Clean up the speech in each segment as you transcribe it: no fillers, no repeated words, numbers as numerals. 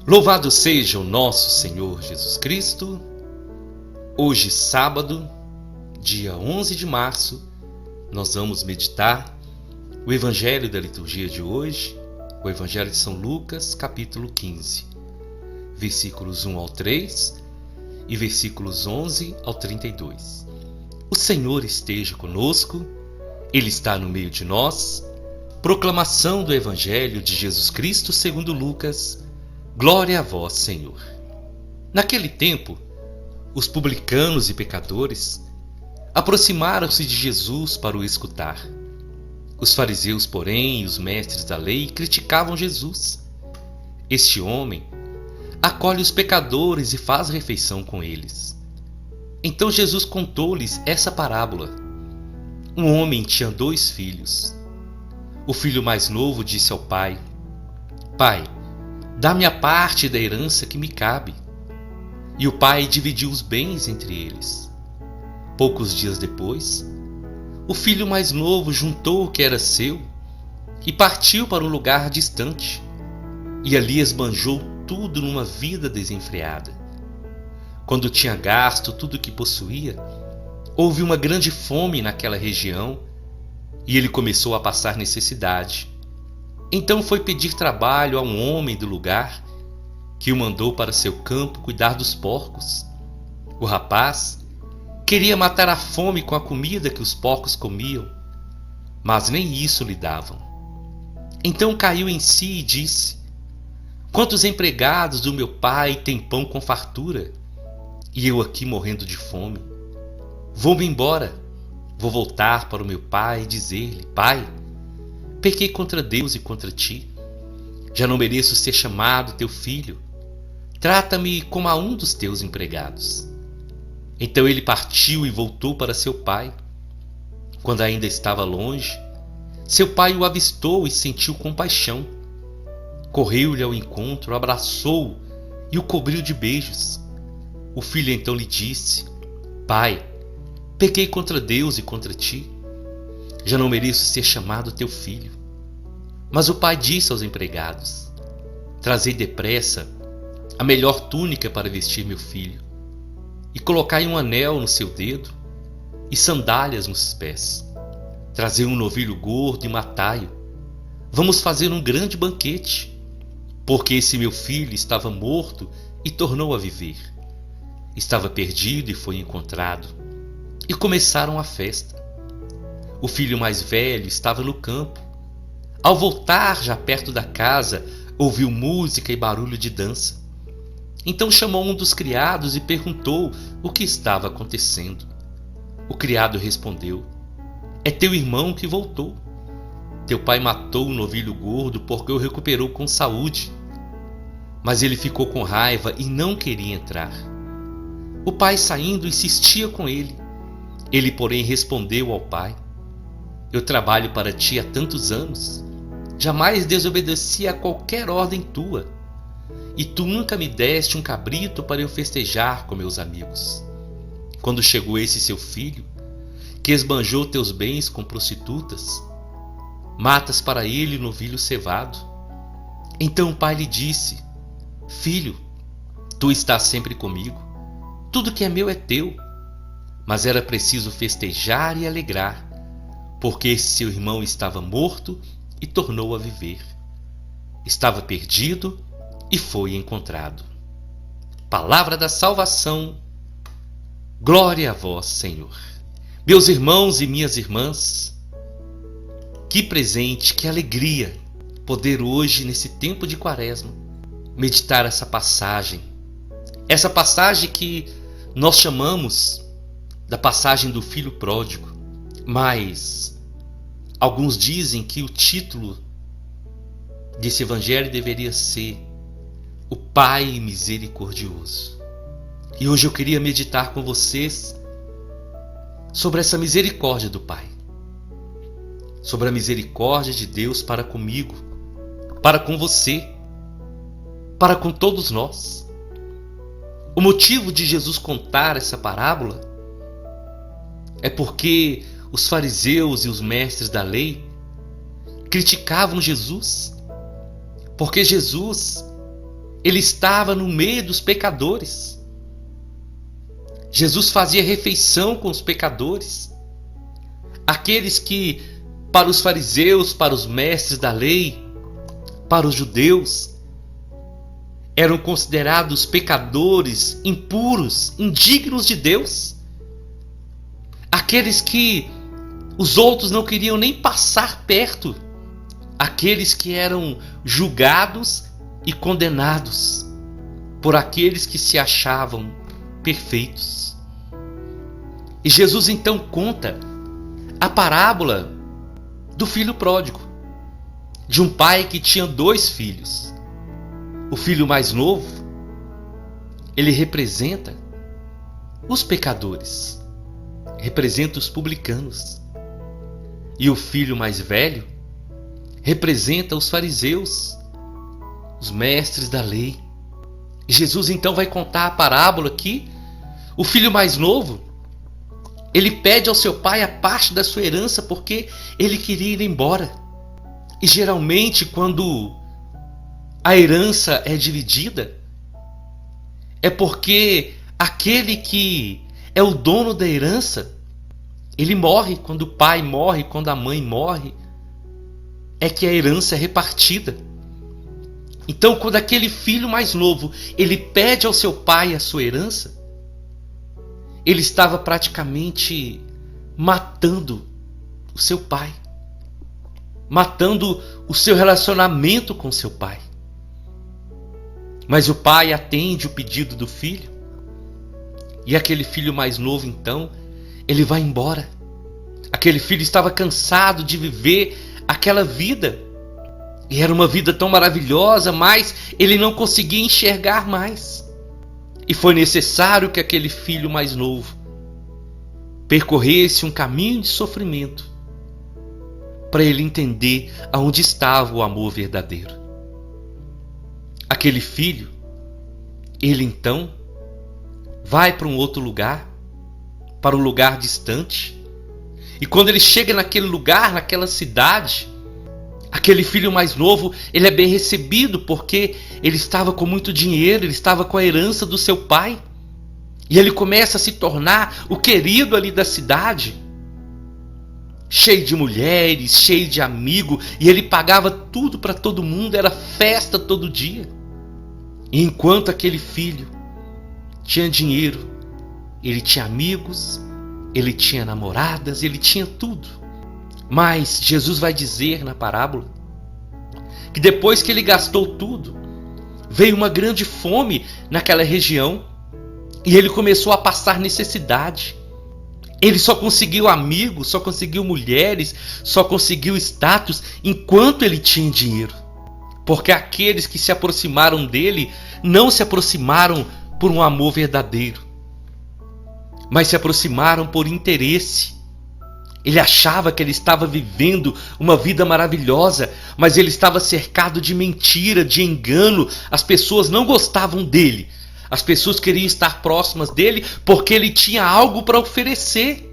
Louvado seja o nosso Senhor Jesus Cristo. Hoje, sábado, dia 11 de março, nós vamos meditar o Evangelho da liturgia de hoje, o Evangelho de São Lucas, capítulo 15, versículos 1 ao 3 e versículos 11 ao 32. O Senhor esteja conosco, Ele está no meio de nós. Proclamação do Evangelho de Jesus Cristo segundo Lucas. Glória a vós, Senhor. Naquele tempo, os publicanos e pecadores aproximaram-se de Jesus para o escutar. Os fariseus, porém, e os mestres da lei criticavam Jesus. Este homem acolhe os pecadores e faz refeição com eles. Então Jesus contou-lhes essa parábola. Um homem tinha 2 filhos. O filho mais novo disse ao pai: Pai, dá-me a parte da herança que me cabe. E o pai dividiu os bens entre eles. Poucos dias depois, o filho mais novo juntou o que era seu e partiu para um lugar distante. E ali esbanjou tudo numa vida desenfreada. Quando tinha gasto tudo o que possuía, houve uma grande fome naquela região e ele começou a passar necessidade. Então foi pedir trabalho a um homem do lugar, que o mandou para seu campo cuidar dos porcos. O rapaz queria matar a fome com a comida que os porcos comiam, mas nem isso lhe davam. Então caiu em si e disse: Quantos empregados do meu pai têm pão com fartura, e eu aqui morrendo de fome? Vou-me embora, vou voltar para o meu pai e dizer-lhe: Pai, pequei contra Deus e contra ti. Já não mereço ser chamado teu filho. Trata-me como a um dos teus empregados. Então ele partiu e voltou para seu pai. Quando ainda estava longe, seu pai o avistou e sentiu compaixão. Correu-lhe ao encontro, abraçou-o e o cobriu de beijos. O filho então lhe disse: Pai, pequei contra Deus e contra ti. Já não mereço ser chamado teu filho. Mas o pai disse aos empregados: Trazei depressa a melhor túnica para vestir meu filho, e colocai um anel no seu dedo e sandálias nos pés. Trazei um novilho gordo e matai-o. Vamos fazer um grande banquete, porque esse meu filho estava morto e tornou a viver. Estava perdido e foi encontrado. E começaram a festa. O filho mais velho estava no campo. Ao voltar, já perto da casa, ouviu música e barulho de dança. Então chamou um dos criados e perguntou o que estava acontecendo. O criado respondeu: É teu irmão que voltou. Teu pai matou o novilho gordo porque o recuperou com saúde. Mas ele ficou com raiva e não queria entrar. O pai, saindo, insistia com ele. Ele, porém, respondeu ao pai: Eu trabalho para ti há tantos anos. Jamais desobedeci a qualquer ordem tua. E tu nunca me deste um cabrito para eu festejar com meus amigos. Quando chegou esse seu filho, que esbanjou teus bens com prostitutas, matas para ele o novilho cevado. Então o pai lhe disse: Filho, tu estás sempre comigo. Tudo que é meu é teu. Mas era preciso festejar e alegrar, porque esse seu irmão estava morto e tornou a viver. Estava perdido e foi encontrado. Palavra da salvação. Glória a vós, Senhor. Meus irmãos e minhas irmãs, que presente, que alegria poder hoje, nesse tempo de Quaresma, meditar essa passagem que nós chamamos da passagem do filho pródigo, mas alguns dizem que o título desse evangelho deveria ser O Pai Misericordioso. E hoje eu queria meditar com vocês sobre essa misericórdia do Pai, sobre a misericórdia de Deus para comigo, para com você, para com todos nós. O motivo de Jesus contar essa parábola é porque os fariseus e os mestres da lei criticavam Jesus, porque Jesus ele estava no meio dos pecadores. Jesus fazia refeição com os pecadores, aqueles que, para os fariseus, para os mestres da lei, para os judeus, eram considerados pecadores, impuros, indignos de Deus. Aqueles que os outros não queriam nem passar perto. Aqueles que eram julgados e condenados por aqueles que se achavam perfeitos. E Jesus então conta a parábola do filho pródigo, de um pai que tinha 2 filhos. O filho mais novo, ele representa os pecadores, representa os publicanos. E o filho mais velho representa os fariseus, os mestres da lei. E Jesus então vai contar a parábola que o filho mais novo, ele pede ao seu pai a parte da sua herança porque ele queria ir embora. E geralmente quando a herança é dividida, é porque aquele que é o dono da herança, ele morre. Quando o pai morre, quando a mãe morre, é que a herança é repartida. Então, quando aquele filho mais novo, ele pede ao seu pai a sua herança, ele estava praticamente matando o seu pai, matando o seu relacionamento com seu pai. Mas o pai atende o pedido do filho, e aquele filho mais novo então, ele vai embora. Aquele filho estava cansado de viver aquela vida, e era uma vida tão maravilhosa, mas ele não conseguia enxergar mais. E foi necessário que aquele filho mais novo percorresse um caminho de sofrimento para ele entender aonde estava o amor verdadeiro. Aquele filho, ele então vai para um outro lugar, para um lugar distante. E quando ele chega naquele lugar, naquela cidade, aquele filho mais novo, ele é bem recebido porque ele estava com muito dinheiro, ele estava com a herança do seu pai. E ele começa a se tornar o querido ali da cidade, cheio de mulheres, cheio de amigos, e ele pagava tudo para todo mundo, era festa todo dia. E enquanto aquele filho tinha dinheiro, ele tinha amigos, ele tinha namoradas, ele tinha tudo. Mas Jesus vai dizer na parábola que depois que ele gastou tudo, veio uma grande fome naquela região e ele começou a passar necessidade. Ele só conseguiu amigos, só conseguiu mulheres, só conseguiu status enquanto ele tinha dinheiro. Porque aqueles que se aproximaram dele não se aproximaram por um amor verdadeiro, mas se aproximaram por interesse. Ele achava que ele estava vivendo uma vida maravilhosa, mas ele estava cercado de mentira, de engano. As pessoas não gostavam dele. As pessoas queriam estar próximas dele porque ele tinha algo para oferecer.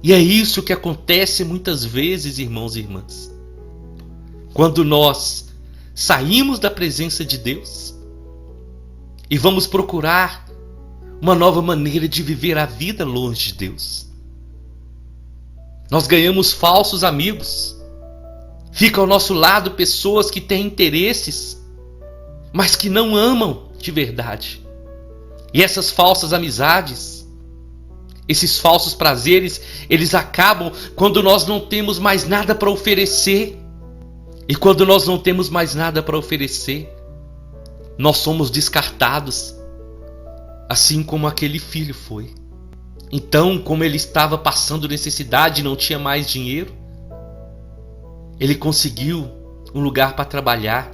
E é isso que acontece muitas vezes, irmãos e irmãs. Quando nós saímos da presença de Deus e vamos procurar uma nova maneira de viver a vida longe de Deus, nós ganhamos falsos amigos. Ficam ao nosso lado pessoas que têm interesses, mas que não amam de verdade. E essas falsas amizades, esses falsos prazeres, eles acabam quando nós não temos mais nada para oferecer. E quando nós não temos mais nada para oferecer, nós somos descartados, assim como aquele filho foi. Então, como ele estava passando necessidade e não tinha mais dinheiro, ele conseguiu um lugar para trabalhar,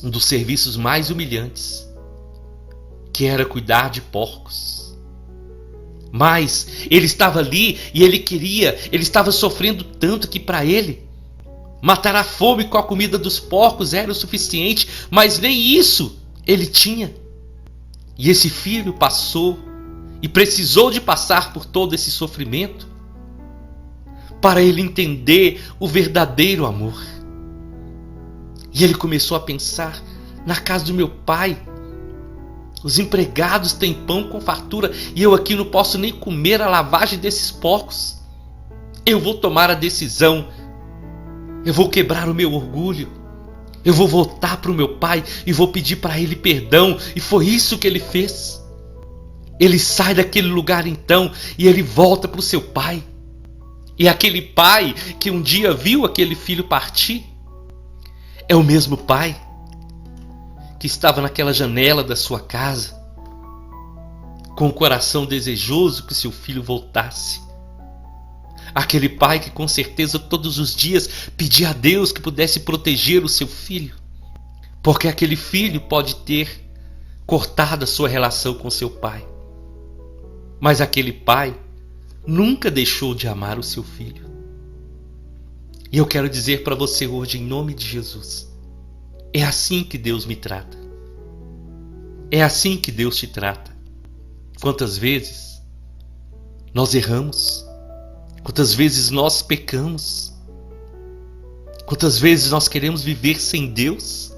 um dos serviços mais humilhantes, que era cuidar de porcos. Mas ele estava ali e ele estava sofrendo tanto que para ele matar a fome com a comida dos porcos era o suficiente, mas nem isso ele tinha. E esse filho passou e precisou de passar por todo esse sofrimento para ele entender o verdadeiro amor. E ele começou a pensar: Na casa do meu pai, os empregados têm pão com fartura e eu aqui não posso nem comer a lavagem desses porcos. Eu vou tomar a decisão. Eu vou quebrar o meu orgulho. Eu vou voltar para o meu pai e vou pedir para ele perdão. E foi isso que ele fez. Ele sai daquele lugar então e ele volta para o seu pai. E aquele pai que um dia viu aquele filho partir é o mesmo pai que estava naquela janela da sua casa, com o coração desejoso que seu filho voltasse. Aquele pai que com certeza todos os dias pedia a Deus que pudesse proteger o seu filho, porque aquele filho pode ter cortado a sua relação com seu pai. Mas aquele pai nunca deixou de amar o seu filho. E eu quero dizer para você hoje, em nome de Jesus, é assim que Deus me trata. É assim que Deus te trata. Quantas vezes nós erramos? Quantas vezes nós pecamos? Quantas vezes nós queremos viver sem Deus?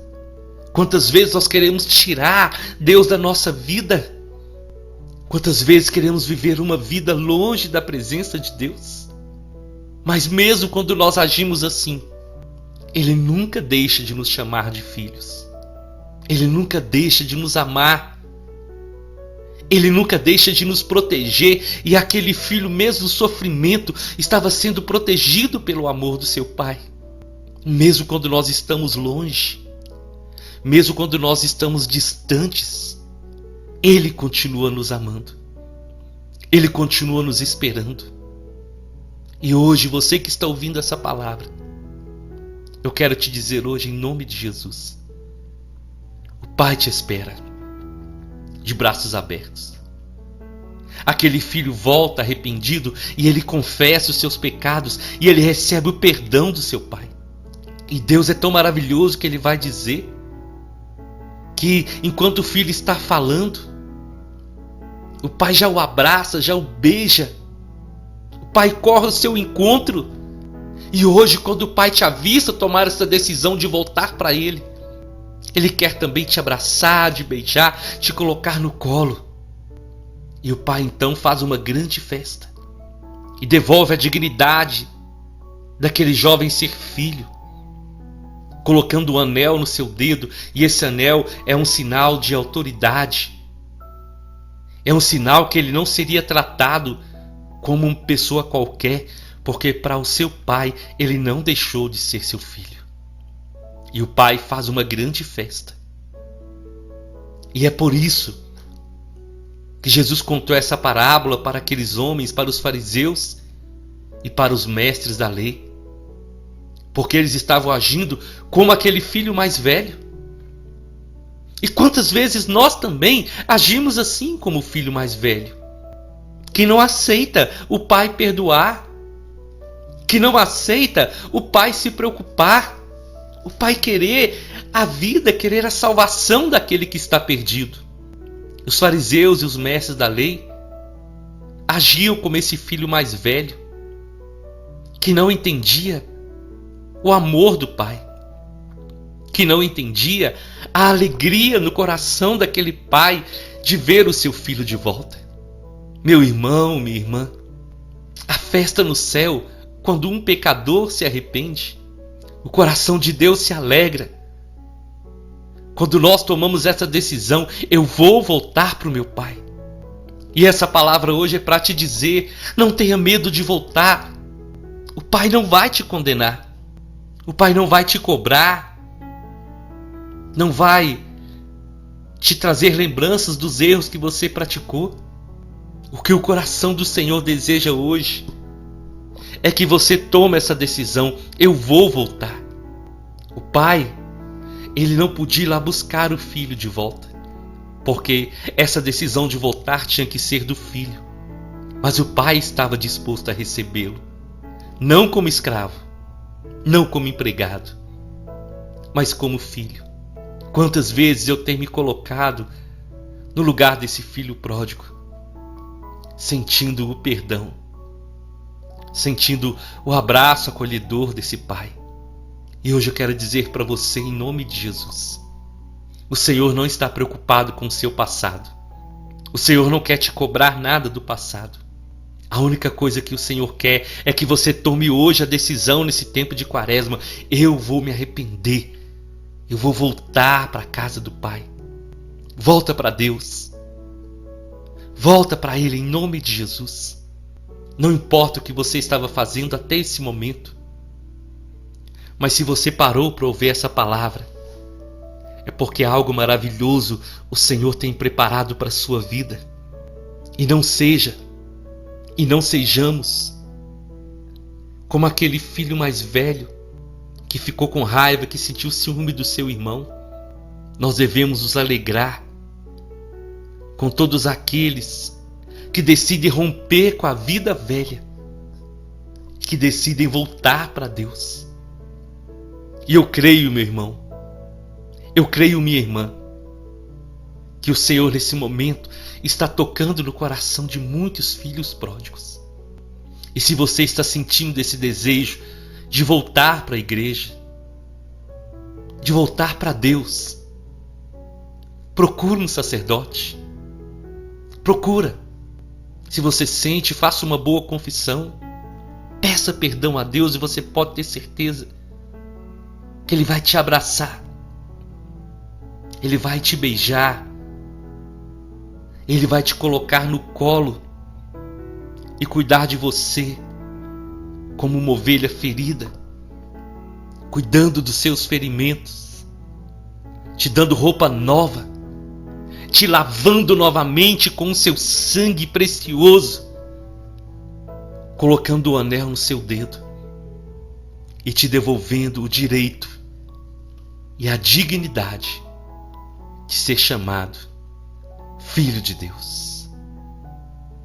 Quantas vezes nós queremos tirar Deus da nossa vida? Quantas vezes queremos viver uma vida longe da presença de Deus? Mas mesmo quando nós agimos assim, Ele nunca deixa de nos chamar de filhos. Ele nunca deixa de nos amar. Ele nunca deixa de nos proteger. E aquele filho, mesmo no sofrimento, estava sendo protegido pelo amor do seu pai. Mesmo quando nós estamos longe, mesmo quando nós estamos distantes, Ele continua nos amando. Ele continua nos esperando. E hoje, você que está ouvindo essa palavra, eu quero te dizer hoje, em nome de Jesus, o Pai te espera, de braços abertos. Aquele filho volta arrependido e ele confessa os seus pecados e ele recebe o perdão do seu pai. E Deus é tão maravilhoso que Ele vai dizer que enquanto o filho está falando, o pai já o abraça, já o beija. O pai corre ao seu encontro. E hoje, quando o pai te avista tomar essa decisão de voltar para Ele, Ele quer também te abraçar, te beijar, te colocar no colo. E o pai então faz uma grande festa e devolve a dignidade daquele jovem ser filho, colocando um anel no seu dedo, e esse anel é um sinal de autoridade. É um sinal que ele não seria tratado como uma pessoa qualquer, porque para o seu pai ele não deixou de ser seu filho. E o pai faz uma grande festa. E é por isso que Jesus contou essa parábola para aqueles homens, para os fariseus e para os mestres da lei, porque eles estavam agindo como aquele filho mais velho. E quantas vezes nós também agimos assim como o filho mais velho, que não aceita o pai perdoar, que não aceita o pai se preocupar, o pai querer a vida, querer a salvação daquele que está perdido. Os fariseus e os mestres da lei agiam como esse filho mais velho, que não entendia o amor do pai, que não entendia a alegria no coração daquele pai de ver o seu filho de volta. Meu irmão, minha irmã, a festa no céu, quando um pecador se arrepende, o coração de Deus se alegra. Quando nós tomamos essa decisão, eu vou voltar para o meu pai. E essa palavra hoje é para te dizer, não tenha medo de voltar. O pai não vai te condenar. O pai não vai te cobrar, não vai te trazer lembranças dos erros que você praticou. O que o coração do Senhor deseja hoje é que você tome essa decisão, eu vou voltar. O pai, ele não podia ir lá buscar o filho de volta, porque essa decisão de voltar tinha que ser do filho. Mas o pai estava disposto a recebê-lo, não como escravo, não como empregado, mas como filho. Quantas vezes eu tenho me colocado no lugar desse filho pródigo, sentindo o perdão, sentindo o abraço acolhedor desse pai. E hoje eu quero dizer para você, em nome de Jesus, O Senhor não está preocupado com o seu passado. O Senhor não quer te cobrar nada do passado. A única coisa que o Senhor quer é que você tome hoje a decisão nesse tempo de Quaresma. Eu vou me arrepender. Eu vou voltar para a casa do Pai. Volta para Deus. Volta para Ele em nome de Jesus. Não importa o que você estava fazendo até esse momento. Mas se você parou para ouvir essa palavra, é porque algo maravilhoso o Senhor tem preparado para a sua vida. E não sejamos como aquele filho mais velho que ficou com raiva, que sentiu ciúme do seu irmão. Nós devemos nos alegrar com todos aqueles que decidem romper com a vida velha, que decidem voltar para Deus. E eu creio, meu irmão, eu creio, minha irmã, que o Senhor nesse momento está tocando no coração de muitos filhos pródigos. E se você está sentindo esse desejo de voltar para a igreja, de voltar para Deus, procura um sacerdote. Procura. Se você sente, faça uma boa confissão. Peça perdão a Deus e você pode ter certeza que Ele vai te abraçar. Ele vai te beijar. Ele vai te colocar no colo e cuidar de você como uma ovelha ferida, cuidando dos seus ferimentos, te dando roupa nova, te lavando novamente com o seu sangue precioso, colocando o anel no seu dedo e te devolvendo o direito e a dignidade de ser chamado Filho de Deus.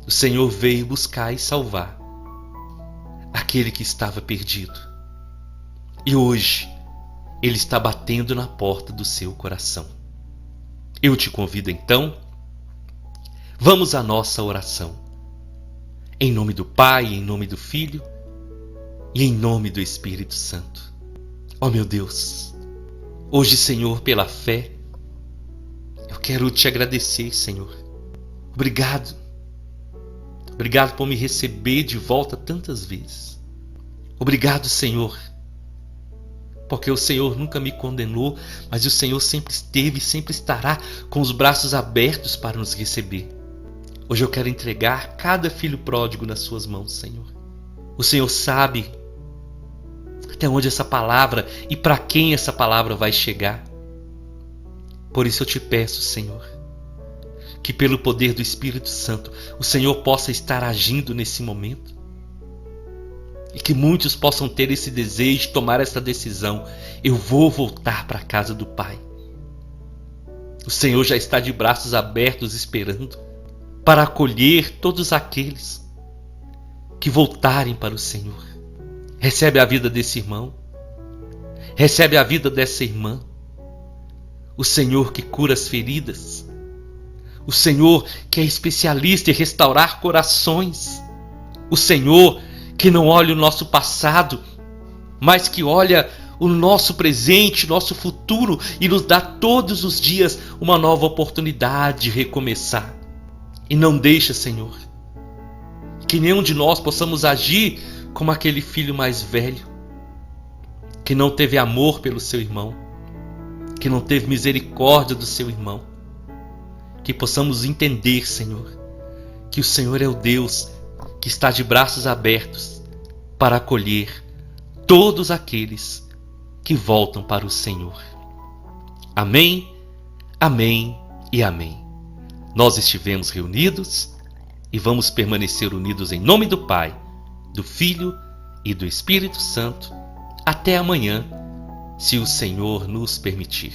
O Senhor veio buscar e salvar aquele que estava perdido. E hoje Ele está batendo na porta do seu coração. Eu te convido então, vamos à nossa oração. Em nome do Pai, em nome do Filho e em nome do Espírito Santo. Ó meu Deus, hoje, Senhor, pela fé, eu quero te agradecer, Senhor. Obrigado. Obrigado por me receber de volta tantas vezes. Obrigado, Senhor, porque o Senhor nunca me condenou, mas o Senhor sempre esteve e sempre estará com os braços abertos para nos receber. Hoje eu quero entregar cada filho pródigo nas suas mãos, Senhor. O Senhor sabe até onde essa palavra e para quem essa palavra vai chegar. Por isso eu te peço, Senhor, que pelo poder do Espírito Santo o Senhor possa estar agindo nesse momento. E que muitos possam ter esse desejo, tomar essa decisão. Eu vou voltar para a casa do Pai. O Senhor já está de braços abertos esperando para acolher todos aqueles que voltarem para o Senhor. Recebe a vida desse irmão. Recebe a vida dessa irmã. O Senhor que cura as feridas. O Senhor que é especialista em restaurar corações. O Senhor que não olha o nosso passado, mas que olha o nosso presente, nosso futuro e nos dá todos os dias uma nova oportunidade de recomeçar. E não deixa, Senhor, que nenhum de nós possamos agir como aquele filho mais velho, que não teve amor pelo seu irmão, que não teve misericórdia do seu irmão. Que possamos entender, Senhor, que o Senhor é o Deus que está de braços abertos para acolher todos aqueles que voltam para o Senhor. Amém, amém e amém. Nós estivemos reunidos e vamos permanecer unidos em nome do Pai, do Filho e do Espírito Santo até amanhã, se o Senhor nos permitir.